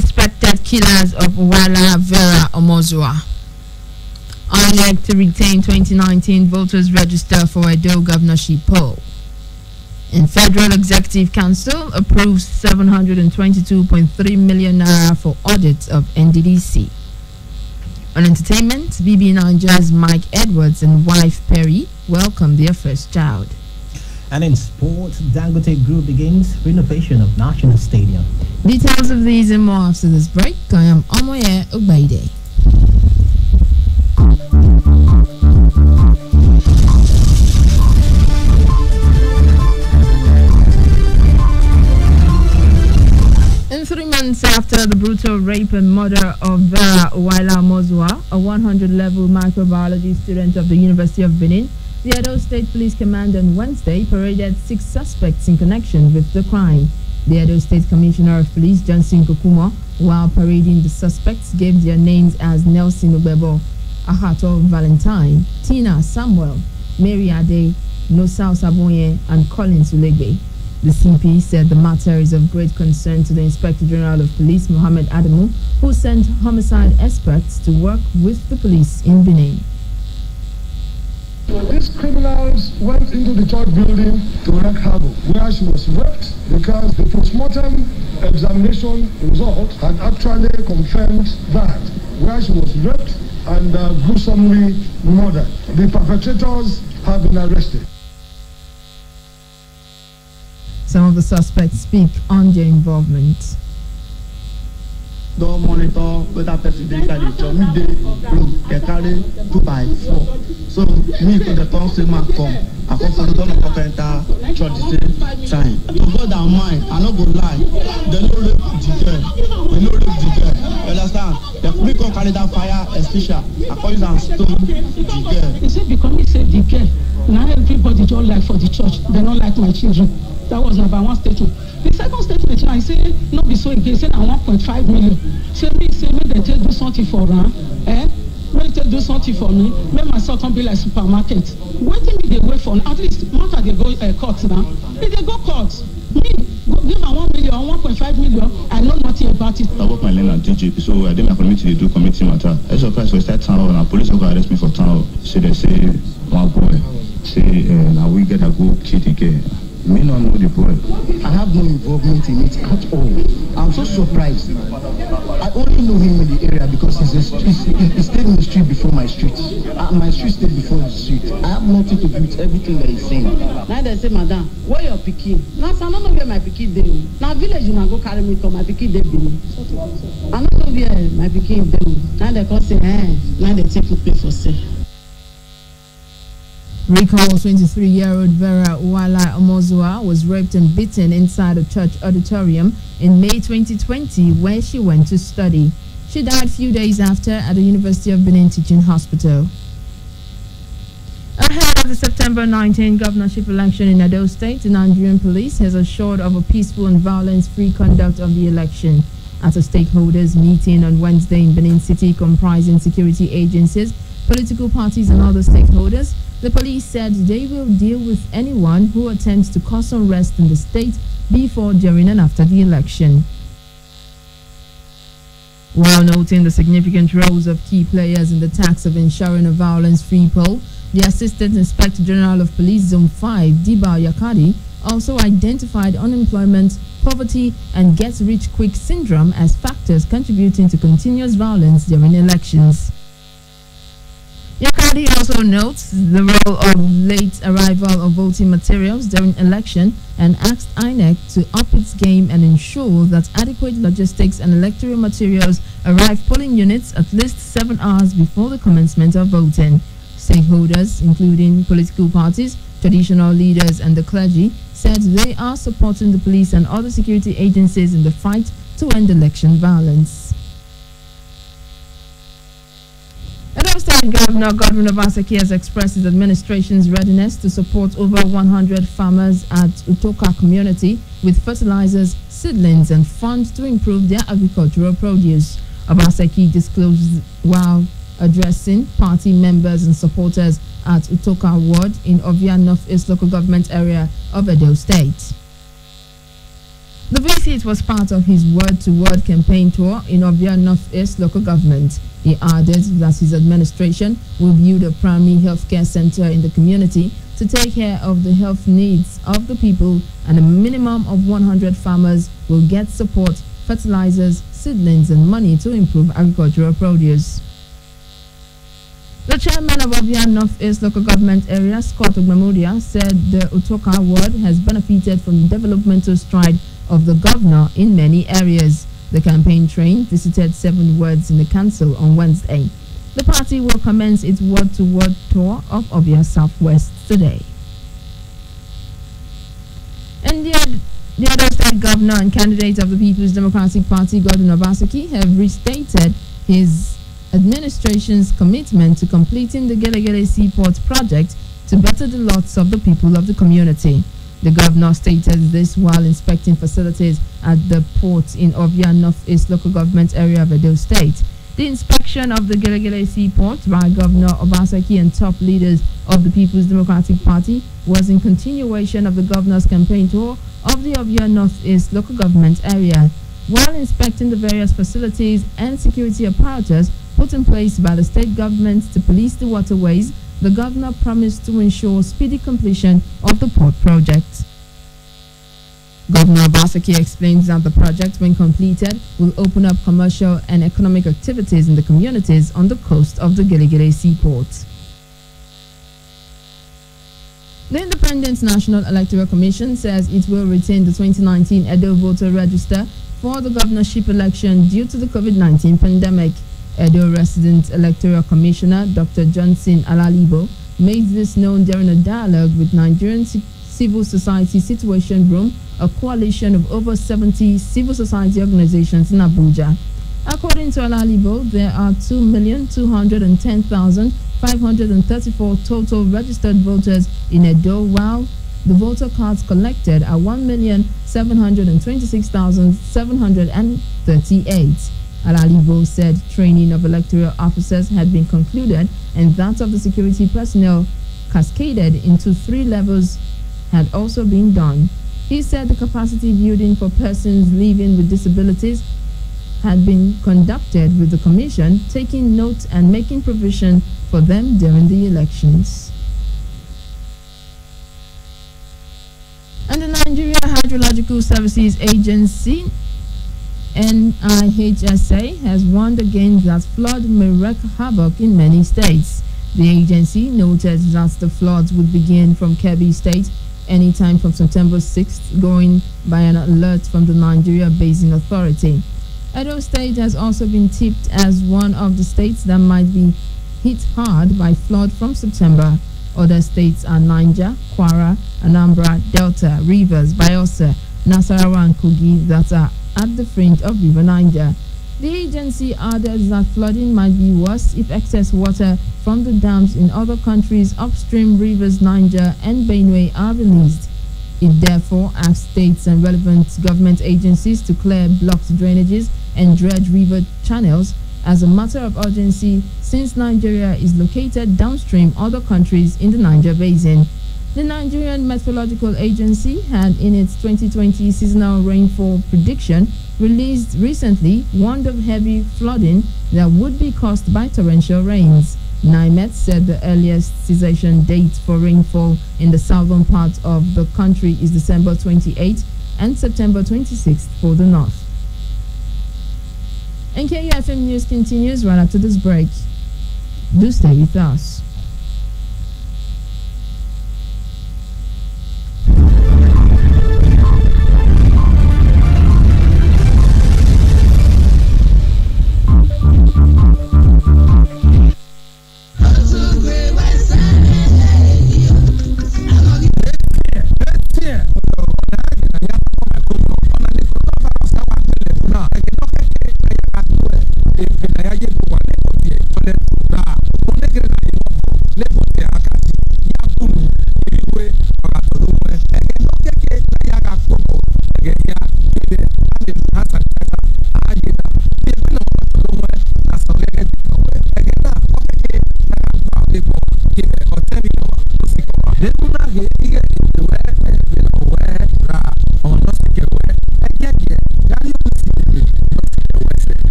suspected killers of Wala Vera Omozua. INEC to retain 2019 voters register for Edo governorship poll. And Federal Executive Council approves 722.3 million naira for audit of NDDC. On entertainment, BB Niger's Mike Edwards and wife Perry welcome their first child. And in sport, Dangote Group begins renovation of National Stadium. Details of these and more after this break. I am Omoye Obaide. And 3 months after the brutal rape and murder of Vera Owaila Omozua, a 100-level microbiology student of the University of Benin, the Edo State Police Command on Wednesday paraded 6 suspects in connection with the crime. The Edo State Commissioner of Police, Johnson Kokumo, while parading the suspects, gave their names as Nelson Obebo, Ahato Valentine, Tina Samuel, Mary Ade, Nosao Sabonye, and Collins Ulegbe. The CP said the matter is of great concern to the Inspector General of Police, Mohammed Adamu, who sent homicide experts to work with the police in Benin. These criminals went into the church building to wreak havoc, where she was raped because the postmortem examination result had actually confirmed that, where she was raped and gruesomely murdered. The perpetrators have been arrested. Some of the suspects speak on their involvement. Don't monitor whether person dey inside the church. Me dey look, they carry 2x4. So me for the council man come. I come follow them up enter church the same time. To God and mine, I no go lie. They no rape the girl. We no rape the girl. You understand? They me come carry that fire extinguisher. I come use and stone the girl. He said because he saved the girl. Now everybody don't like for the church. They don't like my children. That was number one statement. The second statement, I say, no be so again, say, 1.5 million. Say me, they take do something for her. When they do something for me, make myself come be like supermarket. Waiting me, they wait for, at least, matter they go court now. If they go court, me, go give her 1 million, 1.5 million, I know nothing about it. I work my lane at DJP, so I did my committee, they do committee matter. I surprised for that town hall, and police will arrest me for town hall. So they say, one boy, say, now we get a go kill the girl. Me not know the boy. I have no involvement in it at all. I'm so surprised. I only know him in the area because he stayed in the street before my street. My street stayed before the street. I have nothing to do with everything that he's saying. Now they say, Madam, where your pikin? Now I don't know where my pikin dey. Now village you now go carry me to my pikin dey Benin. I don't know where my pikin dey. Now they come say, now they take to pay for sale. Recall 23-year-old Vera Uwala Omozua was raped and beaten inside a church auditorium in May 2020 where she went to study. She died a few days after at the University of Benin Teaching Hospital. Ahead of the September 19 governorship election in Edo State, the Nigerian police has assured of a peaceful and violence-free conduct of the election. At a stakeholders meeting on Wednesday in Benin City comprising security agencies, political parties and other stakeholders, the police said they will deal with anyone who attempts to cause unrest in the state before, during and after the election. While noting the significant roles of key players in the task of ensuring a violence-free poll, the Assistant Inspector General of Police Zone 5, Diba Yakadi, also identified unemployment, poverty and get-rich-quick syndrome as factors contributing to continuous violence during elections. Yakadi also notes the role of late arrival of voting materials during election and asked INEC to up its game and ensure that adequate logistics and electoral materials arrive polling units at least 7 hours before the commencement of voting. Stakeholders, including political parties, traditional leaders and the clergy, said they are supporting the police and other security agencies in the fight to end election violence. Edo State Governor Godwin Obaseki has expressed his administration's readiness to support over 100 farmers at Utoka community with fertilizers, seedlings, and funds to improve their agricultural produce. Obaseki disclosed while addressing party members and supporters at Utoka Ward in Ovia North East Local Government Area of Edo State. The visit was part of his word-to-word campaign tour in Ovia Northeast local government. He added that his administration will build a primary healthcare center in the community to take care of the health needs of the people, and a minimum of 100 farmers will get support, fertilizers, seedlings and money to improve agricultural produce. The chairman of Ovia Northeast local government area, Scott Ogbemudia, said the Utoka ward has benefited from the developmental stride of the governor in many areas. The campaign train visited 7 wards in the council on Wednesday. The party will commence its ward-to-ward tour of Ovia Southwest today. And the other state governor and candidate of the People's Democratic Party, Godwin Obaseki, have restated his administration's commitment to completing the Gelegele Seaport project to better the lots of the people of the community. The governor stated this while inspecting facilities at the port in Ovia Northeast local government area of Edo State. The inspection of the Gelegele Seaport by Governor Obaseki and top leaders of the People's Democratic Party was in continuation of the governor's campaign tour of the Ovia Northeast local government area. While inspecting the various facilities and security apparatus put in place by the state government to police the waterways, the governor promised to ensure speedy completion of the port project. Governor Obaseki explains that the project, when completed, will open up commercial and economic activities in the communities on the coast of the Gelegele Seaport. The Independent National Electoral Commission says it will retain the 2019 Edo voter register for the governorship election due to the COVID-19 pandemic. Edo Resident Electoral Commissioner Dr. Johnson Alalibo made this known during a dialogue with Nigerian Civil Society Situation Room, a coalition of over 70 civil society organizations in Abuja. According to Alalibo, there are 2,210,534 total registered voters in Edo, while the voter cards collected are 1,726,738. Alalibo said training of electoral officers had been concluded and that of the security personnel, cascaded into 3 levels, had also been done. He said the capacity building for persons living with disabilities had been conducted with the commission, taking note and making provision for them during the elections. And the Nigeria Hydrological Services Agency, NIHSA, has warned against that flood may wreak havoc in many states. The agency noted that the floods would begin from Kebbi State anytime from September 6th, going by an alert from the Nigeria Basin Authority. Edo State has also been tipped as one of the states that might be hit hard by flood from September. Other states are Niger, Kwara, Anambra, Delta, Rivers, Bayelsa, Nasarawa and Kogi that are at the fringe of River Niger. The agency added that flooding might be worse if excess water from the dams in other countries upstream rivers Niger and Benue are released. It therefore asked states and relevant government agencies to clear blocked drainages and dredge river channels as a matter of urgency, since Nigeria is located downstream other countries in the Niger Basin. The Nigerian Meteorological Agency had, in its 2020 seasonal rainfall prediction released recently, warned of heavy flooding that would be caused by torrential rains. NIMET said the earliest cessation date for rainfall in the southern part of the country is December 28th and September 26th for the north. And KUFM News continues right after this break. Do stay with us.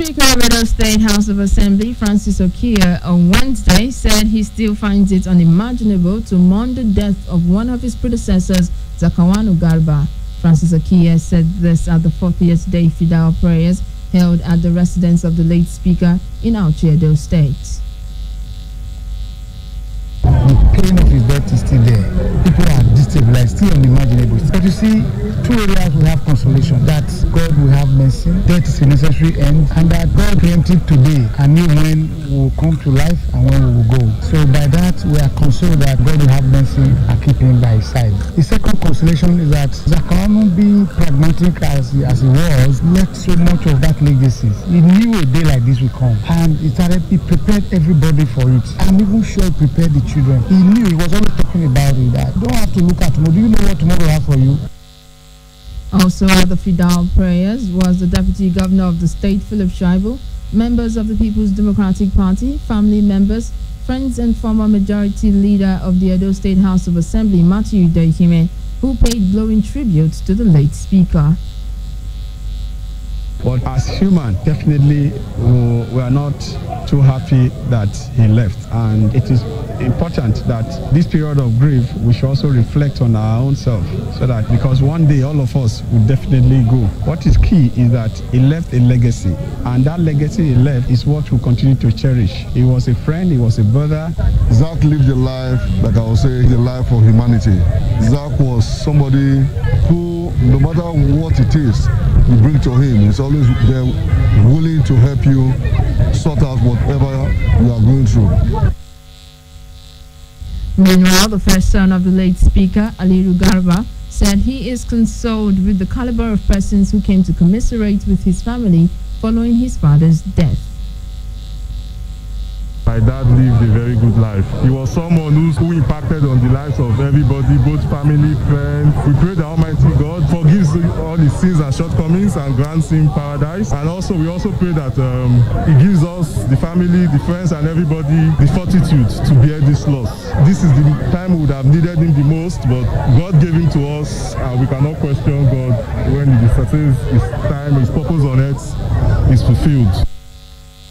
Speaker of Edo State House of Assembly, Francis Okia, on Wednesday said he still finds it unimaginable to mourn the death of one of his predecessors, Zakawanu Garba. Francis Okia said this at the 40th day Fidal prayers held at the residence of the late Speaker in Auchi, Edo State. The pain of his death is still there. People are destabilized, still unimaginable. But you see, two areas we have consolation. That God will have mercy, death is a necessary end, and that God preempted today and knew when we will come to life and when we will go. So by that, we are consoled that God will have mercy and keep him by his side. The second consolation is that Zakawanu, being pragmatic as he was, left so much of that legacy. He knew a day like this would come, and he prepared everybody for it. I'm even sure he prepared the children. He knew, he was always talking about it, that you don't have to look at tomorrow. Do you know what tomorrow will have for you? Also at the Fidal prayers was the Deputy Governor of the state, Philip Shaibu, members of the People's Democratic Party, family members, friends and former majority leader of the Edo State House of Assembly, Matthew Udohime, who paid glowing tribute to the late Speaker. But as human, definitely we are not too happy that he left. And it is important that this period of grief, we should also reflect on our own self. So that, because one day all of us will definitely go. What is key is that he left a legacy. And that legacy he left is what we continue to cherish. He was a friend, he was a brother. Zach lived a life, like I would say, the life of humanity. Zach was somebody who, no matter what it is you bring to him, he's always there willing to help you sort out whatever you are going through. Meanwhile, the first son of the late Speaker, Aliru Garba, said he is consoled with the caliber of persons who came to commiserate with his family following his father's death. My dad lived a very good life. He was someone who impacted on the lives of everybody, both family, friends. We pray that Almighty God forgives all his sins and shortcomings and grants him paradise. And also, we also pray that he gives us, the family, the friends, and everybody, the fortitude to bear this loss. This is the time we would have needed him the most, but God gave him to us, and we cannot question God when he says his time, his purpose on earth is fulfilled.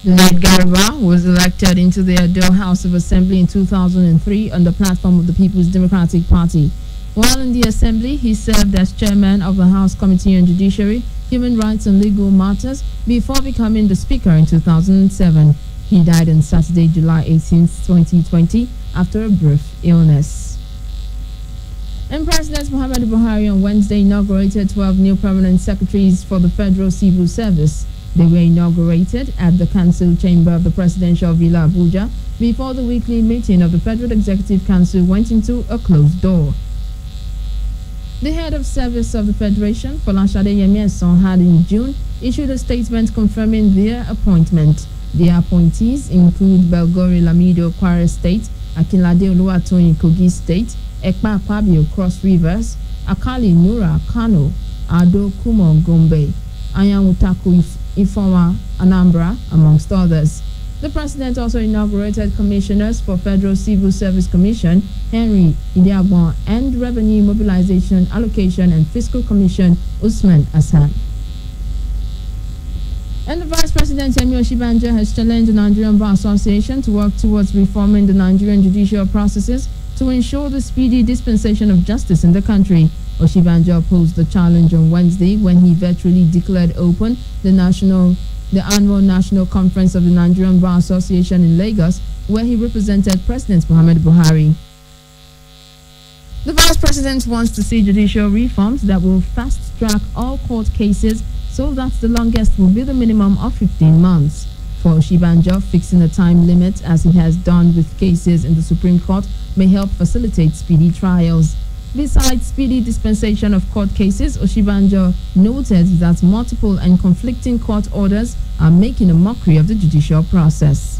Late Garba was elected into the Edo House of Assembly in 2003 on the platform of the People's Democratic Party. While in the Assembly, he served as chairman of the House Committee on Judiciary, Human Rights and Legal Matters before becoming the Speaker in 2007. He died on Saturday, July 18, 2020, after a brief illness. And President Muhammadu Buhari on Wednesday inaugurated 12 new permanent secretaries for the Federal Civil Service. They were inaugurated at the Council Chamber of the Presidential Villa Abuja before the weekly meeting of the Federal Executive Council went into a closed door. The head of service of the Federation, Folashade Yemi-Esan, had in June issued a statement confirming their appointment. The appointees include Belgore Lamido, Kwara State, Akinlade Oluwatoyin, Kogi State, Ekpa Pabio, Cross Rivers, Akali Nura, Kano, Ado Kumo, Gombe, Anyanwutaku Ifoma, Anambra, amongst others. The president also inaugurated commissioners for Federal Civil Service Commission, Henry Idiagbon, and Revenue Mobilization, Allocation and Fiscal Commission, Usman Hassan. And the Vice President, Yemi Osinbajo, has challenged the Nigerian Bar Association to work towards reforming the Nigerian judicial processes to ensure the speedy dispensation of justice in the country. Osinbajo posed the challenge on Wednesday when he virtually declared open the annual National Conference of the Nigerian Bar Association in Lagos, where he represented President Muhammadu Buhari. The Vice President wants to see judicial reforms that will fast-track all court cases so that the longest will be the minimum of 15 months. For Osinbajo, fixing a time limit, as he has done with cases in the Supreme Court, may help facilitate speedy trials. Besides speedy dispensation of court cases, Osinbajo noted that multiple and conflicting court orders are making a mockery of the judicial process.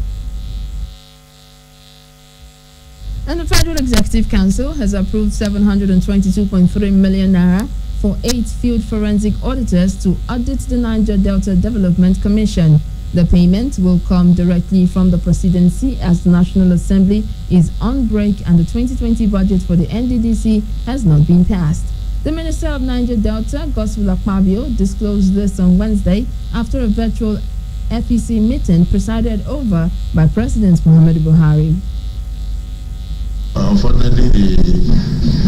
And the Federal Executive Council has approved 722.3 million naira for 8 field forensic auditors to audit the Niger Delta Development Commission. The payment will come directly from the presidency as the National Assembly is on break and the 2020 budget for the NDDC has not been passed. The Minister of Niger Delta, Godswill Akpabio, disclosed this on Wednesday after a virtual FEC meeting presided over by President Muhammadu Buhari. Unfortunately, the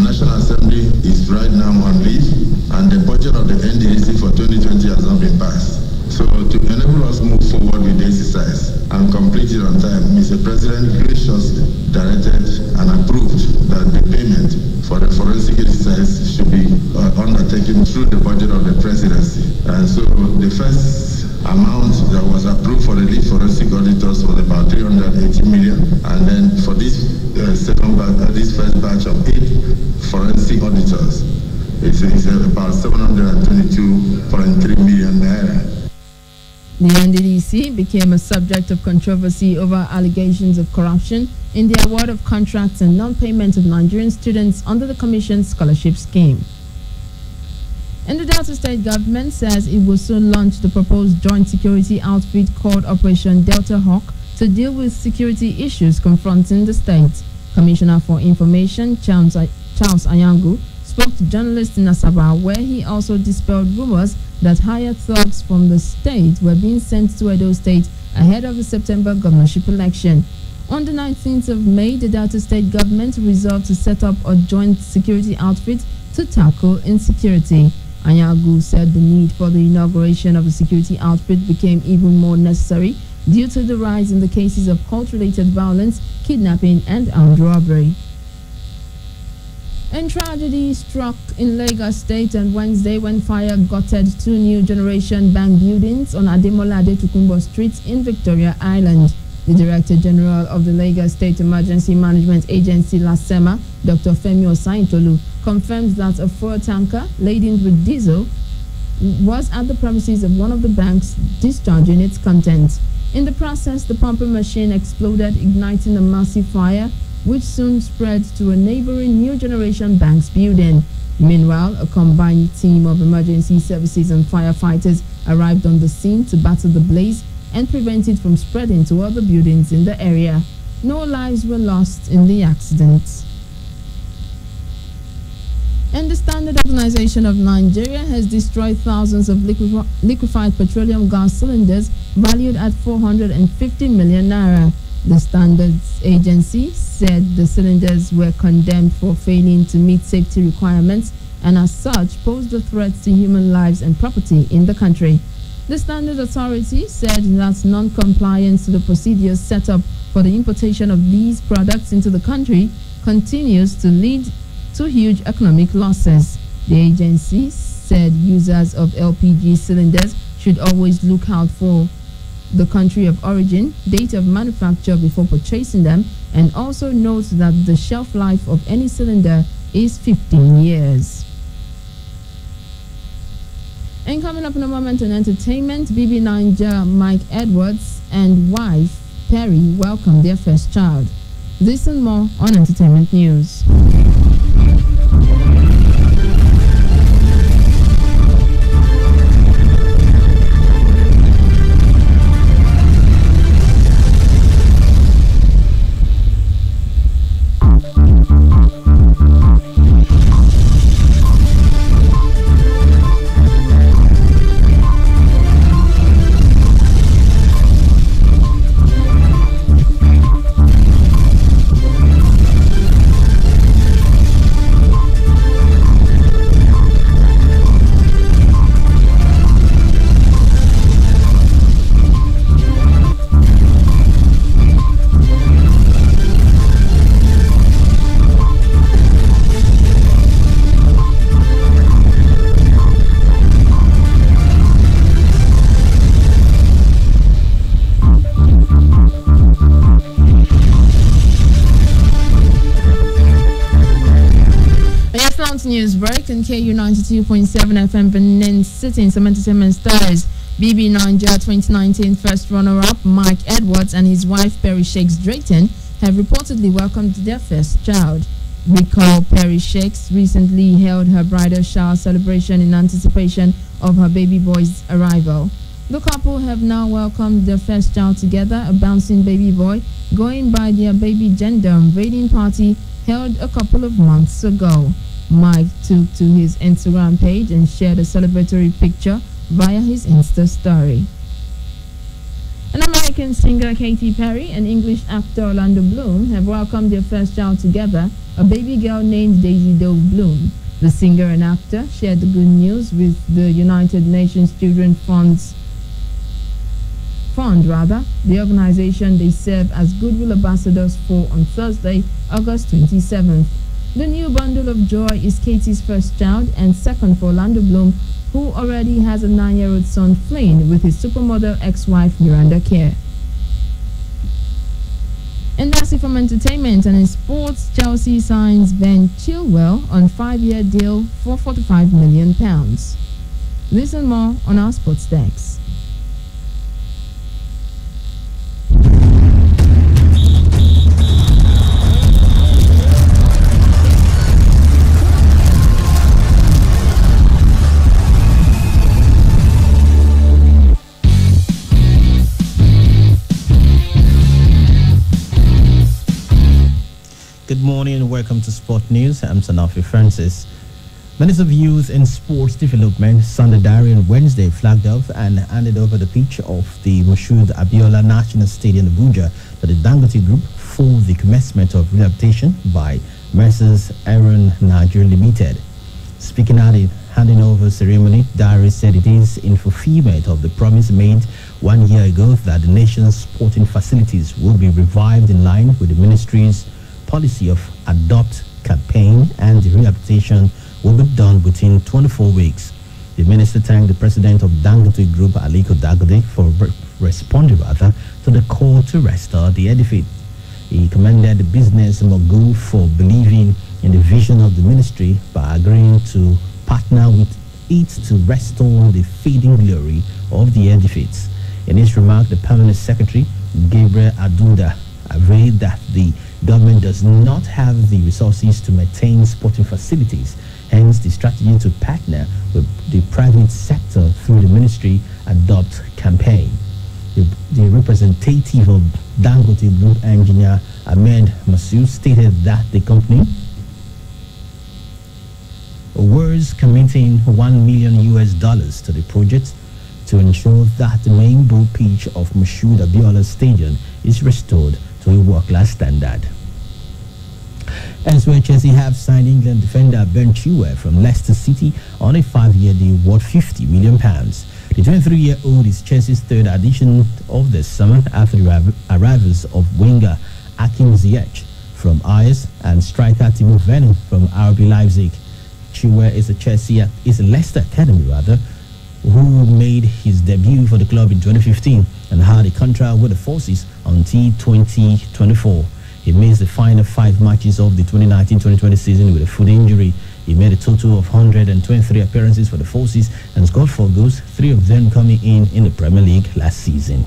National Assembly is right now on leave, and the budget of the NDAC for 2020 has not been passed. So to enable us move forward with the exercise and complete it on time, Mr. President graciously directed and approved that the payment for the forensic exercise should be undertaken through the budget of the presidency. And so the first amount that was approved for the lead forensic auditors was about 380 million, and then for this this first batch of 8 forensic auditors, it's about 722.3 million naira. The NDDC became a subject of controversy over allegations of corruption in the award of contracts and non-payment of Nigerian students under the Commission's scholarship scheme. And the Delta State government says it will soon launch the proposed joint security outfit called Operation Delta Hawk to deal with security issues confronting the state. Commissioner for Information Charles Anyangu spoke to journalists in Asaba, where he also dispelled rumors that hired thugs from the state were being sent to Edo State ahead of the September governorship election. On the 19th of May, the Delta State government resolved to set up a joint security outfit to tackle insecurity. Anyangu said the need for the inauguration of the security outfit became even more necessary due to the rise in the cases of cult-related violence, kidnapping, and armed robbery. And tragedy struck in Lagos State on Wednesday when fire gutted 2 new generation bank buildings on Ademola Adetukumbo Street in Victoria Island. The Director General of the Lagos State Emergency Management Agency, LASEMA, Dr. Femi Osaintolu, confirms that a fuel tanker laden with diesel was at the premises of one of the banks discharging its contents. In the process, the pumping machine exploded, igniting a massive fire, which soon spread to a neighboring New Generation Bank's building. Meanwhile, a combined team of emergency services and firefighters arrived on the scene to battle the blaze and prevent it from spreading to other buildings in the area. No lives were lost in the accident. And the Standard Organization of Nigeria has destroyed thousands of liquefied petroleum gas cylinders valued at 450 million naira. The Standards Agency said the cylinders were condemned for failing to meet safety requirements and as such posed a threat to human lives and property in the country. The Standard Authority said that non-compliance to the procedures set up for the importation of these products into the country continues to lead to huge economic losses. The agency said users of LPG cylinders should always look out for the country of origin, date of manufacture before purchasing them, and also note that the shelf life of any cylinder is 15 years. And coming up in a moment on entertainment, BB9 Mike Edwards and wife Perry welcomed their first child. This and more on Entertainment News. News break and KU 92.7 FM Benin City. Some entertainment stars. BB9 2019 first runner-up Mike Edwards and his wife Perry Shakes Drayton have reportedly welcomed their first child. Recall Perry Shakes recently held her bridal shower celebration in anticipation of her baby boy's arrival. The couple have now welcomed their first child together, a bouncing baby boy, going by their baby gender unveiling party held a couple of months ago. Mike took to his Instagram page and shared a celebratory picture via his Insta story. American singer Katy Perry and English actor Orlando Bloom have welcomed their first child together, a baby girl named Daisy Doe Bloom. The singer and actor shared the good news with the United Nations Children's Fund, the organization they serve as goodwill ambassadors for, on Thursday, August 27th. The new bundle of joy is Katy's first child and second for Orlando Bloom, who already has a 9-year-old son, Flynn, with his supermodel ex-wife, Miranda Kerr. And that's it from entertainment. And in sports, Chelsea signs Ben Chilwell on a 5-year deal for £45 million. This and more on our sports decks. Good morning and welcome to Sport News. I'm Sanofi Francis. Minister of Youth and Sports Development, Sunday Diary, on Wednesday flagged off and handed over the pitch of the Moshood Abiola National Stadium, Abuja, to the Dangote Group for the commencement of rehabilitation by Messrs. Aaron Nigeria Limited. Speaking at the handing over ceremony, Diary said it is in fulfillment of the promise made 1 year ago that the nation's sporting facilities will be revived in line with the ministry's policy of adopt campaign, and the rehabilitation will be done within 24 weeks. The minister thanked the president of Dangote Group, Aliko Dangote, for responding to the call to restore the edifice. He commended the business mogul for believing in the vision of the ministry by agreeing to partner with it to restore the fading glory of the edifice. In his remark, the permanent secretary, Gabriel Adunda, averred that the government does not have the resources to maintain sporting facilities, hence the strategy to partner with the private sector through the ministry adopt campaign. The representative of Dangote Group, engineer Ahmed Masoud, stated that the company was committing $1 million to the project to ensure that the main bull pitch of Moshood Abiola Stadium is restored to a world-class standard. Elsewhere, Chelsea have signed England defender Ben Chilwell from Leicester City on a 5-year deal worth £50 million. The 23-year-old is Chelsea's third addition of the summer after the arrivals of winger Hakim Ziyech from Ajax and striker Timo Werner from RB Leipzig. Chilwell is a Leicester academy who made his debut for the club in 2015 and had a contract with the Forces until 2024. He missed the final 5 matches of the 2019-2020 season with a foot injury. He made a total of 123 appearances for the Forces and scored 4 goals, 3 of them coming in the Premier League last season.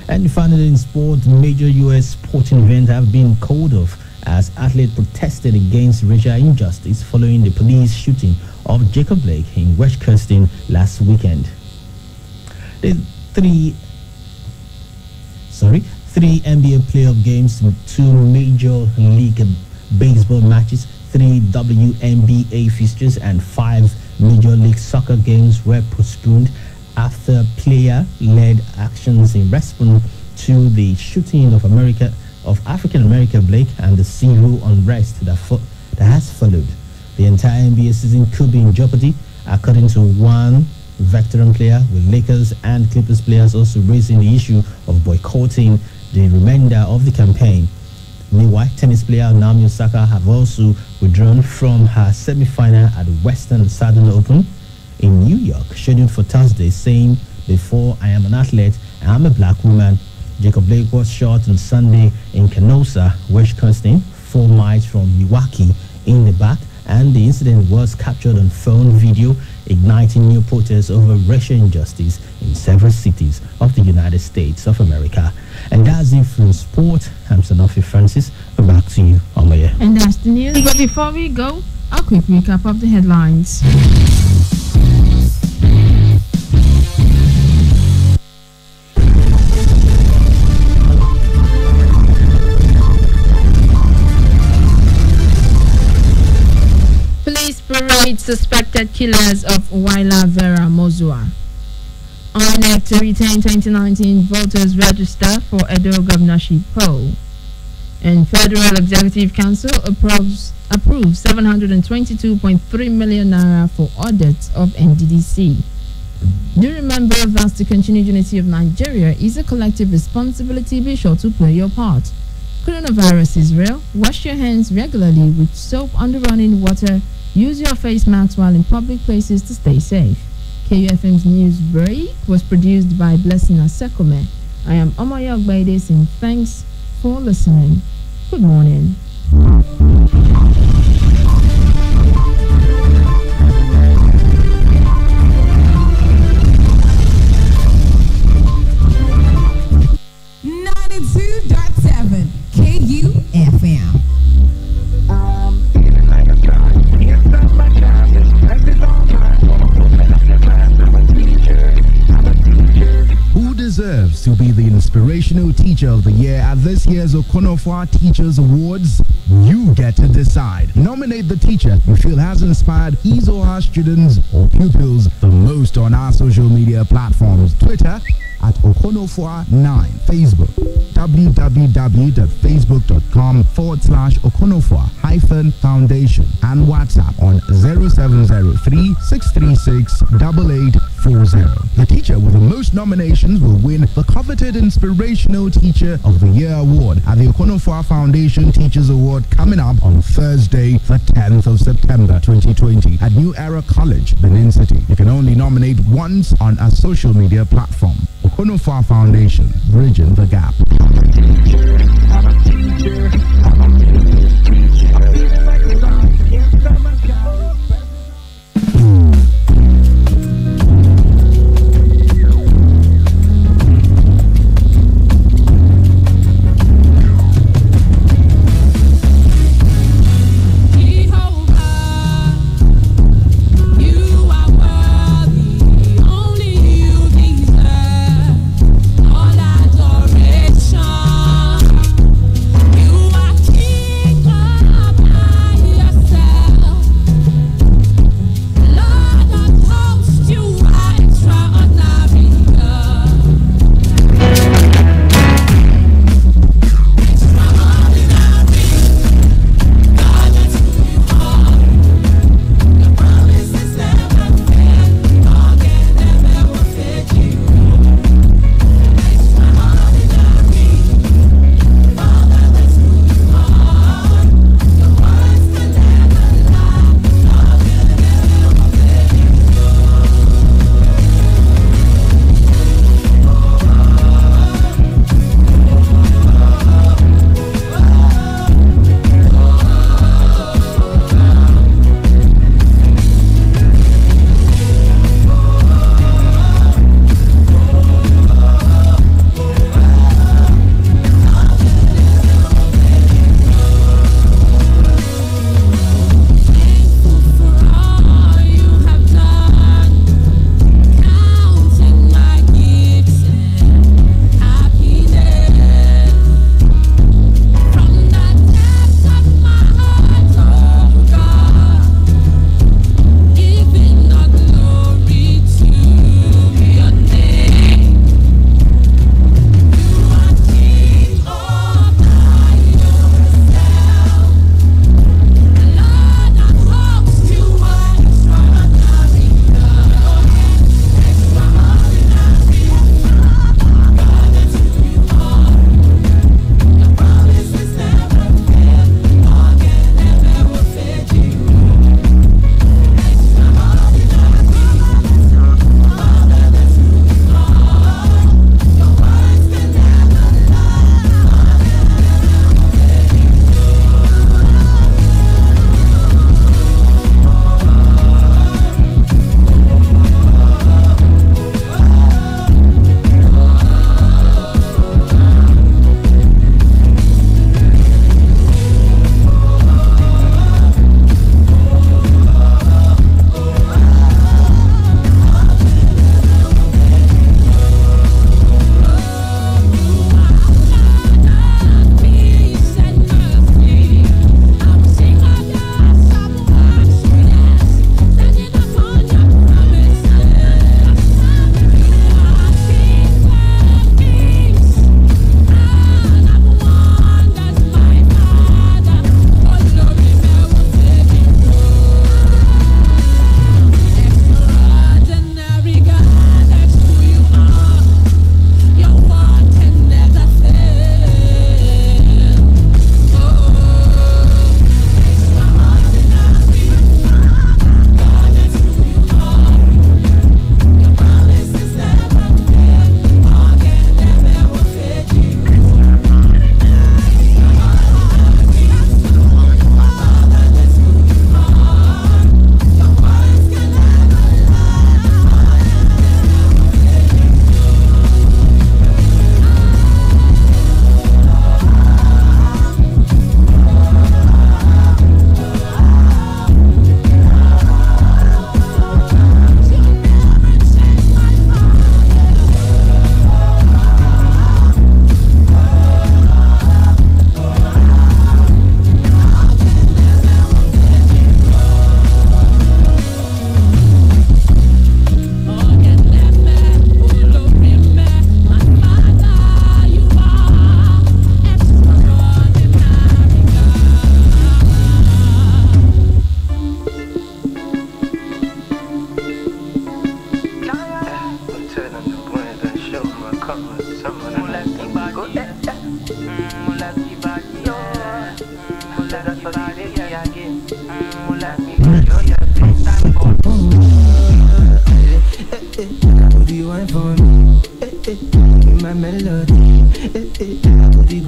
And finally, in sport, major U.S. sporting events have been called off as athletes protested against racial injustice following the police shooting of Jacob Blake in West Kirsten last weekend. The three NBA playoff games, 2 Major League Baseball matches, 3 WNBA fixtures, and 5 Major League Soccer games were postponed after player-led actions in response to the shooting of African-American Blake and the civil unrest that has followed. The entire NBA season could be in jeopardy, according to one veteran player, with Lakers and Clippers players also raising the issue of boycotting the remainder of the campaign. Meanwhile, tennis player Naomi Osaka have also withdrawn from her semi-final at the Western Southern Open in New York, scheduled for Thursday, saying, "Before I am an athlete, I am a black woman." Jacob Blake was shot on Sunday in Kenosha, Wisconsin, 4 miles from Milwaukee, in the back, and the incident was captured on phone video, igniting new protests over racial injustice in several cities of the United States of America. And that's it from sport. I'm Sanofi Francis. Back to you, Amaya. And that's the news. But before we go, a quick recap of the headlines. Police parade suspected killers of Waila Vera Mozua. INEC to retain 2019 voters register for Edo governorship poll. And Federal Executive Council approves 722.3 million naira for audit of NDDC. Do remember that to continue unity of Nigeria is a collective responsibility. Be sure to play your part. Coronavirus is real. Wash your hands regularly with soap under running water. Use your face masks while in public places to stay safe. KUFM's news break was produced by Blessing Asekome. I am Omoyog Baide saying thanks for listening. Good morning. KUFM. Who deserves to be the inspirational teacher of the year at this year's Okonofwa Teachers Awards? You get to decide. Nominate the teacher you feel has inspired his or her students or pupils the most on our social media platforms. Twitter at Okonofwa9, Facebook www.facebook.com/Okonofwa-Foundation and WhatsApp on 0703 636 8840. The teacher with the most nominations will win the coveted Inspirational Teacher of the Year award at the Okonofwa Foundation Teachers Award coming up on Thursday, the 10th of September 2020 at New Era College, Benin City. You can only nominate once on a social media platform. Okonofwa Foundation, bridging the gap.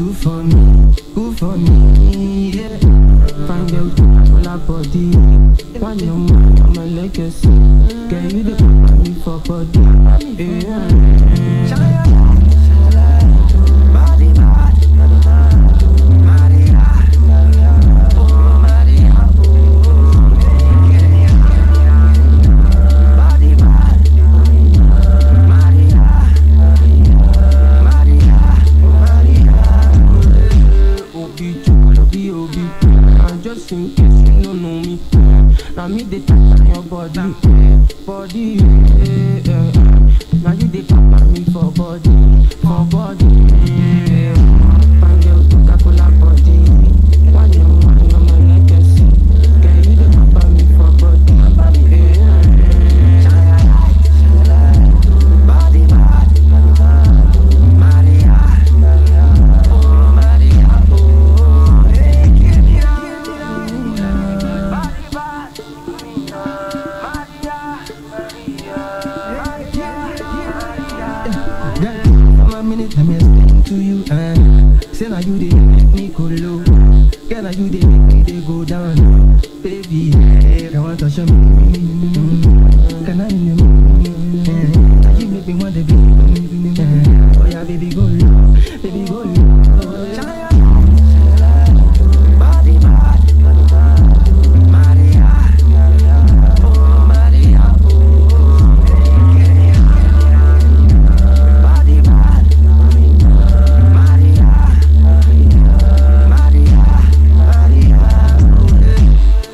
good for me, yeah. Find girl to control her body. One your mind, I'm a legacy. Girl, you the papa me for body, yeah. Body bad, Maria, oh Maria, oh. Body bad, Maria, Maria, Maria. Obi, Obi, and just in case you don't know me, now me they touch on your body, yeah. Now you they papa me for body, yeah. Find your Coca-Cola body, one your man, I'm a legacy. Girl, you they papa me for body, yeah. Body bad, Maria, oh Maria, oh. Let me explain to you, say now you dey make me go low. Girl, now you dey make me go down. Baby, I want to show me. Can I you make me want to be. Oh yeah, baby, go low. Baby, go low. Body bad, Maria, oh Maria, oh. Body bad, Maria,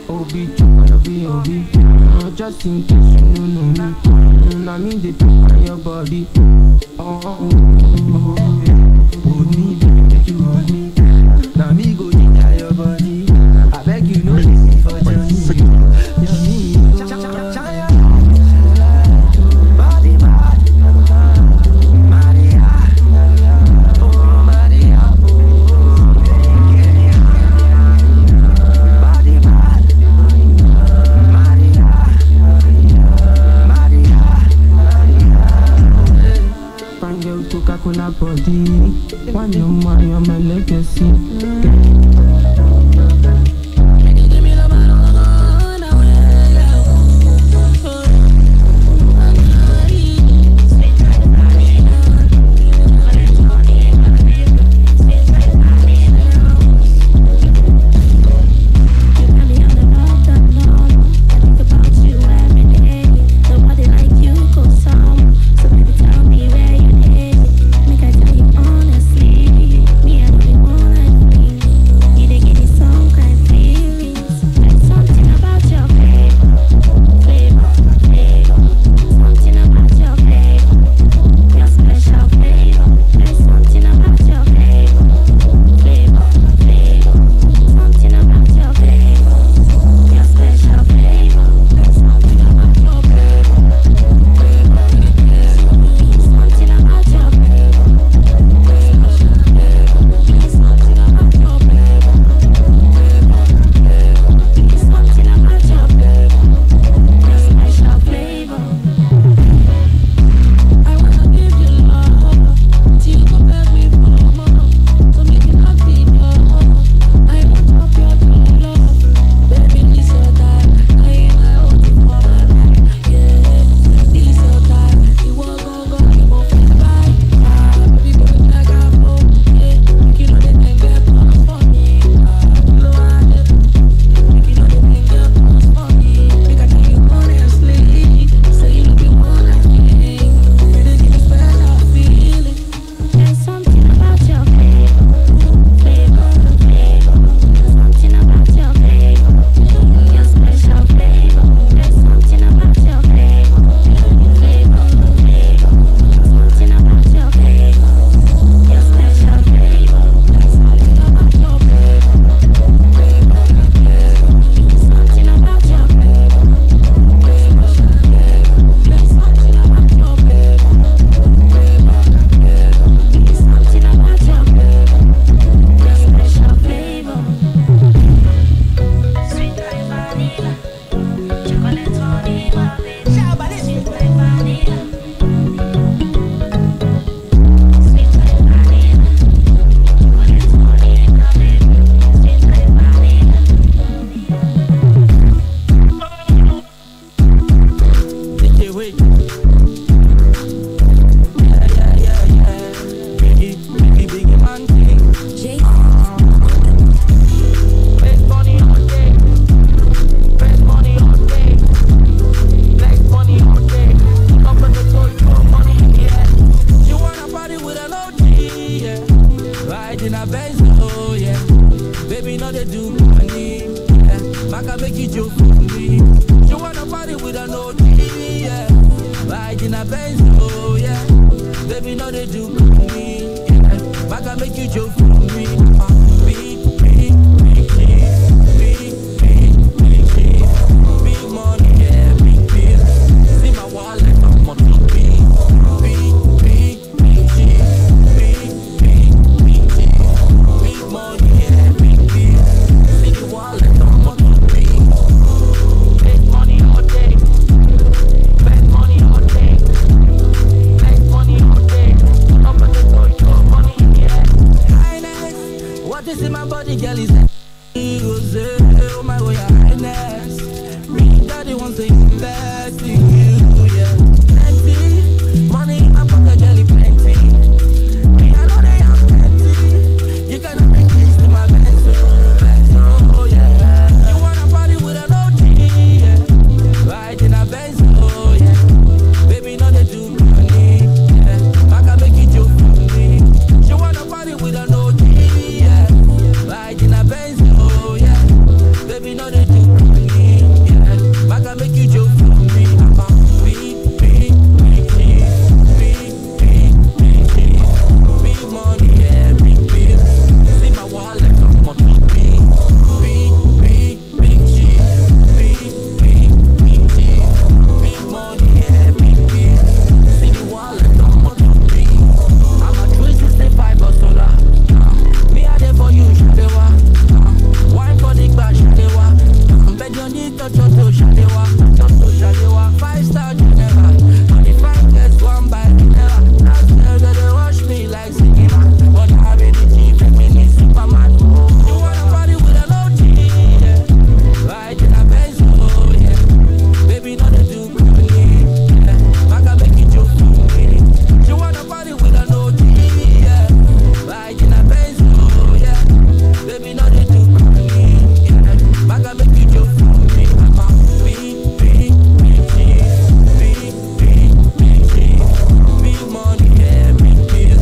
Obi, just in case you don't know me. Now me they talk on your body. Hold me, baby, make you hold me. Now me go ginger your body. I beg you know this for Johnny. Body bad, Maria, oh Maria, oh. Body bad, Maria, Maria, find your Coca-Cola body. One your money, I'm a legacy. Honestly, me, I don't want can make you joke for me. She wanna party with an OG, yeah. Ride in a Benz, oh yeah. Baby, no they do me, yeah. I can make you joke for me. Big money, yeah, big bill. See my wallet, I'm on top big. Big money, yeah, big bill. See the wallet, I'm on top big. Make money all day. Make money all day. Make money all day. Up at the door, show money, yeah. Highness, what is in my body, girl, is that? Oh my way, highness. Rich daddy wants to invest in you, yeah. Plenty, money in my pocket, girl, plenty. Me, I know they are plenty. You cannot bring this to my Benz, oh yeah. You wanna party with an OG, yeah. Ride in a Benz, oh yeah. Baby, no they do money, yeah. I can make you joke for me. You wanna party with an OG, yeah. Ride in a Benz, oh yeah. Baby, no they do money, yeah. I can make you joke for me. Big money, yeah, big bill. See my wallet, I'm on top big. Big money, yeah, big bill. See the wallet, I'm on top big. I'm a 365 or solar. Me a there for you, Shalewa. Wine for the bash, Shalewa. Bet you need to Shalewa. 5-star Geneva. On the 5 gets one by Geneva. Last year they rush me like cinema. But I be the chief feminist Superman. You wanna party with an OG, yeah. Ride in a Benz, oh yeah. Baby, no they do money, yeah. I can make you joke for me. You wanna party with an OG, yeah. Ride in a Benz, oh yeah. Baby, no they do money, yeah. I can make you joke for me. Big money, yeah, big bill.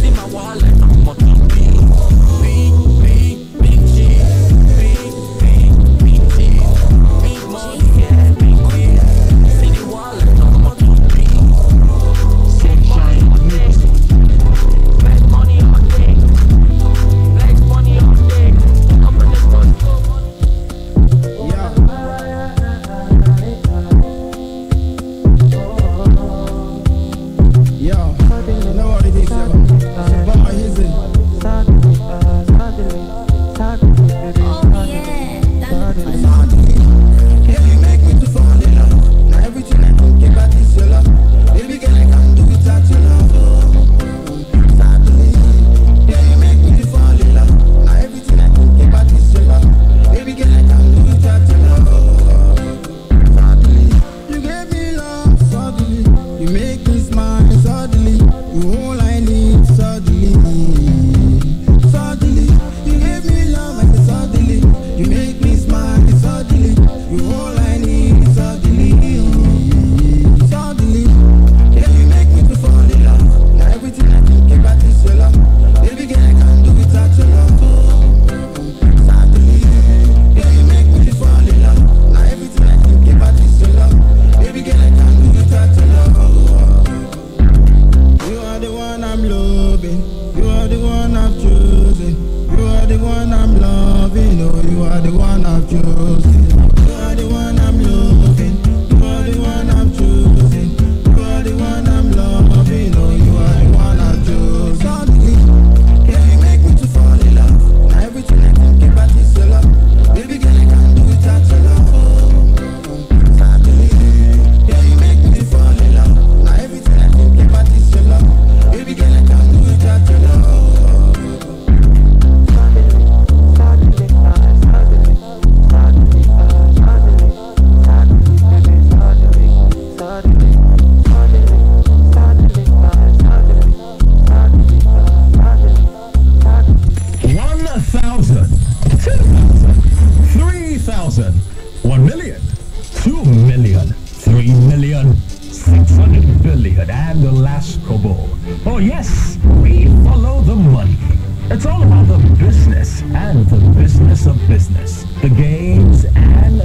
See my wallet, I'm on top big. Big money, yeah, big bill. See the wallet, I'm on top big. Make money all day. Make money all day. Up in the front. Yo, you know what it is, yo. Boy, is it? Yeah, you make me to fall in love. Now everything I think about is your love. Baby girl, I can't do without your love. Sadly, yeah, you make me to fall in love. Now everything I think about is your love. Baby girl, I can't do without your love. Sadly, you gave me love. Suddenly, you make me smile. Suddenly, you all I need. Suddenly, you gave me love. I said suddenly, you make me smile. Suddenly, you all I need. Suddenly, yeah, you make me to fall in love. Now everything I think about is your love. Baby girl, I can't do without your love. Suddenly, yeah, you make me to fall in love. Now everything I think about is your love. Baby girl, I can't do without your love. You are the one I'm loving. You are the one I've chosen. You are the one I'm loving. Oh, you are the one I've chosen. You are the one I'm loving. You are the one I'm chosen. You are the one I'm loving. Oh, you are the one I've chosen. Suddenly, yeah, you make me to fall in love. Now everything I think about is your love. Baby girl, I can't do without your love. Suddenly, yeah, you make me to fall in love. Now everything I think about is your love. Baby girl, I can't do without your love. Oh yes, we follow the money. It's all about the business and the business of business, the gains and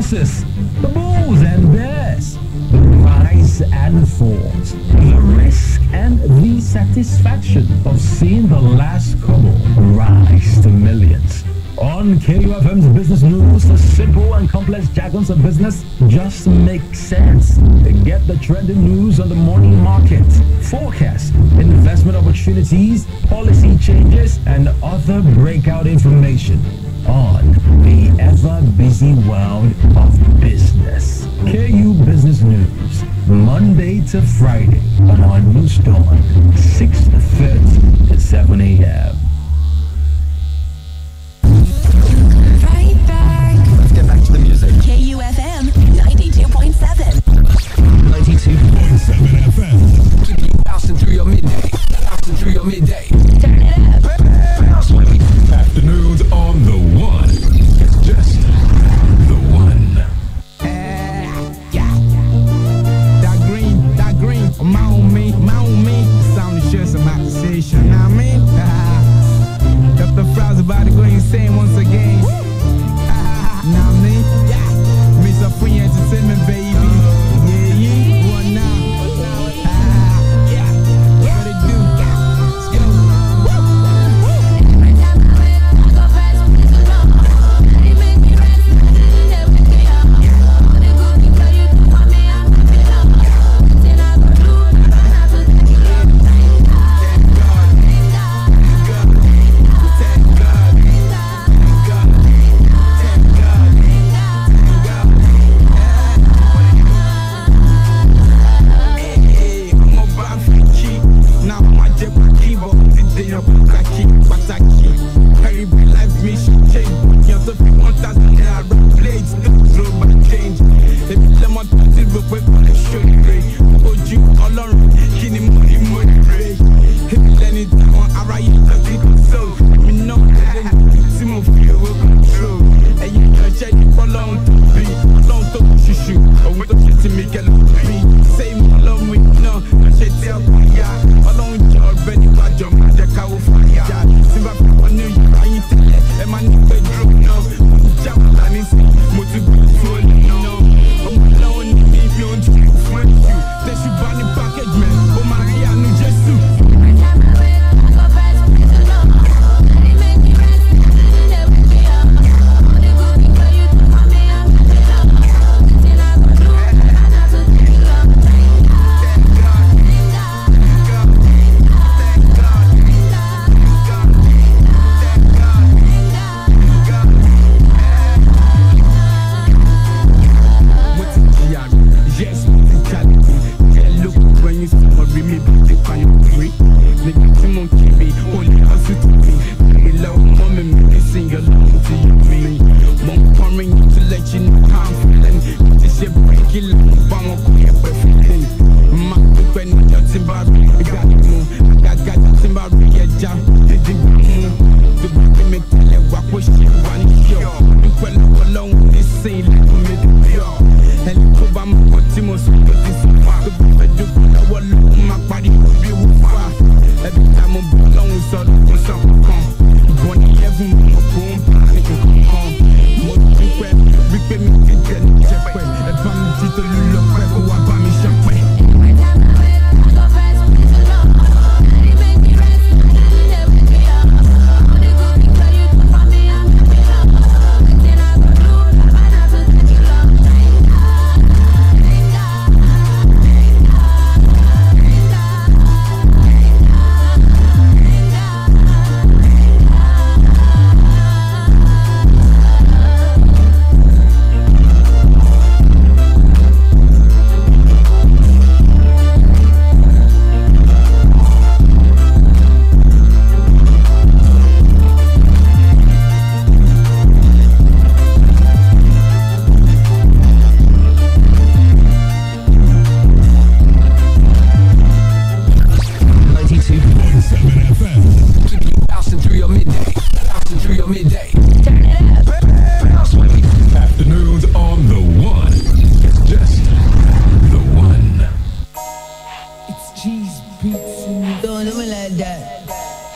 horses, the bulls and bears, the rise and falls, the risk and the satisfaction of seeing the last kobo rise to millions. On KUFM's Business News, the simple and complex jargons of business just make sense. Get the trending news on the morning market, forecasts, investment opportunities, policy changes, and other breakout information on the ever-busy world of business. KU Business News, Monday to Friday on our news dawn, 6:30 to 7 a.m. Let's get back to the music. KUFM 92.7. 92.7 FM. Keep you bouncing through your midday. Bouncing through your midday. Turn it up. Bounce with me. Afternoons on the one. It's just the one. That green, mount me. The sound is just about to say, you know what I mean? Dr. Fries about to go insane once again. Know what I mean? Mr. Free Entertainment, baby. Yeah, what now? What it do? Let's go.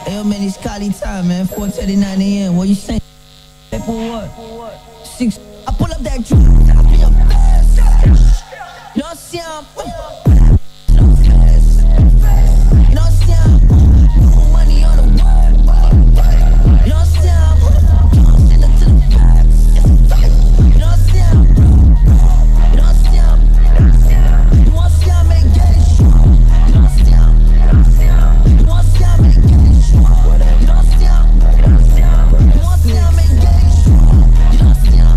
Yo, man, it's Cali time, man. 4:39 a.m. What you saying? For what? 6. I pull up that drop, top in your face. You know what I'm saying? You know what I'm saying? Money on the word. You know what I'm saying? Send it to the facts. You know what I'm saying? You know what I'm saying? You want to see how I make gay shit? You know what I'm saying? You want to see how I make gay shit? You know what I'm saying? You want to see how I make gay shit? You know what I'm saying?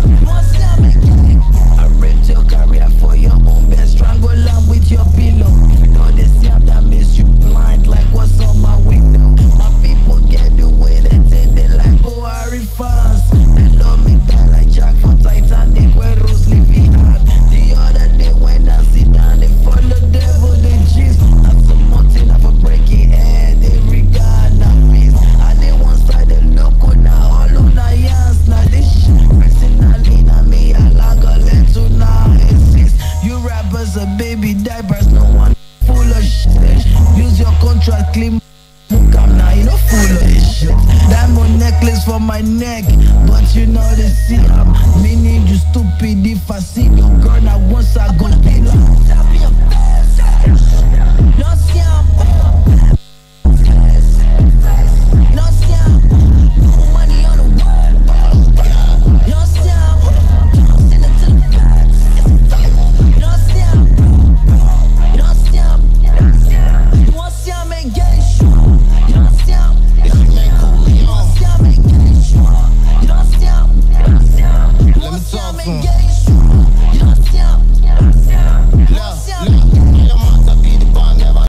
You want to see how I make gay shit? I ripped your career for your own best. Strangle them with your pillow. Know they see that miss you blind like what's on my window. My people get the way they take they like Buhari fans. They love me down like Jack for Titanic where Rose living hard. The other day when I sit down they follow devil they gist. I'm some mountain of a breaking head. They regard na peace. And they one side they look now all on the hands. Now this shit personally na me I like a little now exist. You rappers are baby diapers, no one full of shit. Use your contract clean. Come now, you know full of this shit. Diamond necklace for my neck, but you know they see I'm meaning you stupid. If I see your girl now once I go kill her. Tap in your face. You know see I'm you know see I'm money on the word. You know see I'm send it to the facts. You know see I'm you know see I'm you want see I make gay shit. You know see I'm you want see I make gay shit. You know see I'm you want see I make gay shit.